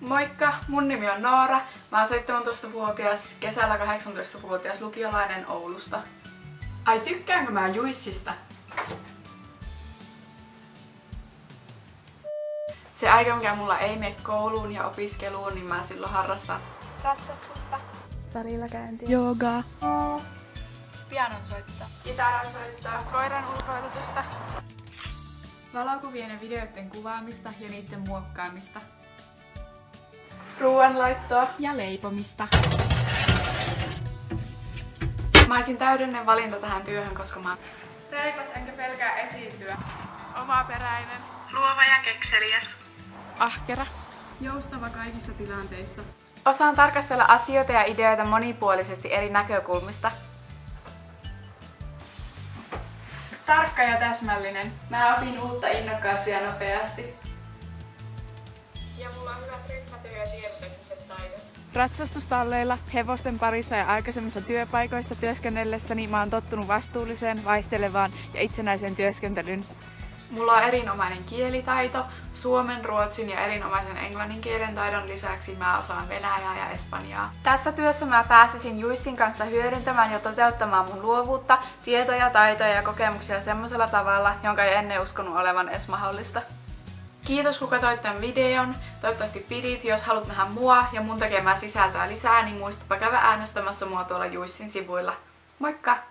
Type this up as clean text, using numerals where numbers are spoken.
Moikka, mun nimi on Noora. Mä oon 17-vuotias, kesällä 18-vuotias lukiolainen Oulusta. Ai tykkäänkö mä juissista? Se aika, mikä mulla ei mene kouluun ja opiskeluun, niin mä silloin harrastan ratsastusta, salilla käyntiä, joogaa, pianon soittoa, kitaran soittoa, koiran ulkoilutusta, valokuvien ja videoiden kuvaamista ja niiden muokkaamista, ruoanlaittoa ja leipomista. Mä olisin täydellinen valinta tähän työhön, koska mä oon reipas enkä pelkää esiintyä, omaperäinen, luova ja kekseliäs, ahkera, joustava kaikissa tilanteissa. Osaan tarkastella asioita ja ideoita monipuolisesti eri näkökulmista. Tarkka ja täsmällinen. Mä opin uutta innokkaasti ja nopeasti. Ja mulla on hyvät ryhmätyö- ja tietotekniset taidot. Ratsastustalleilla, hevosten parissa ja aikaisemmissa työpaikoissa työskennellessäni mä oon tottunut vastuulliseen, vaihtelevaan ja itsenäiseen työskentelyyn. Mulla on erinomainen kielitaito, suomen, ruotsin ja erinomaisen englannin kielen taidon lisäksi mä osaan venäjää ja espanjaa. Tässä työssä mä pääsisin juissin kanssa hyödyntämään ja toteuttamaan mun luovuutta, tietoja, taitoja ja kokemuksia semmoisella tavalla, jonka ei ennen uskonut olevan edes mahdollista. Kiitos kun katsoit tämän videon, toivottavasti pidit. Jos haluat nähdä mua ja mun tekemää sisältöä lisää, niin muistapa käydä äänestämässä mua tuolla Juissin sivuilla. Moikka!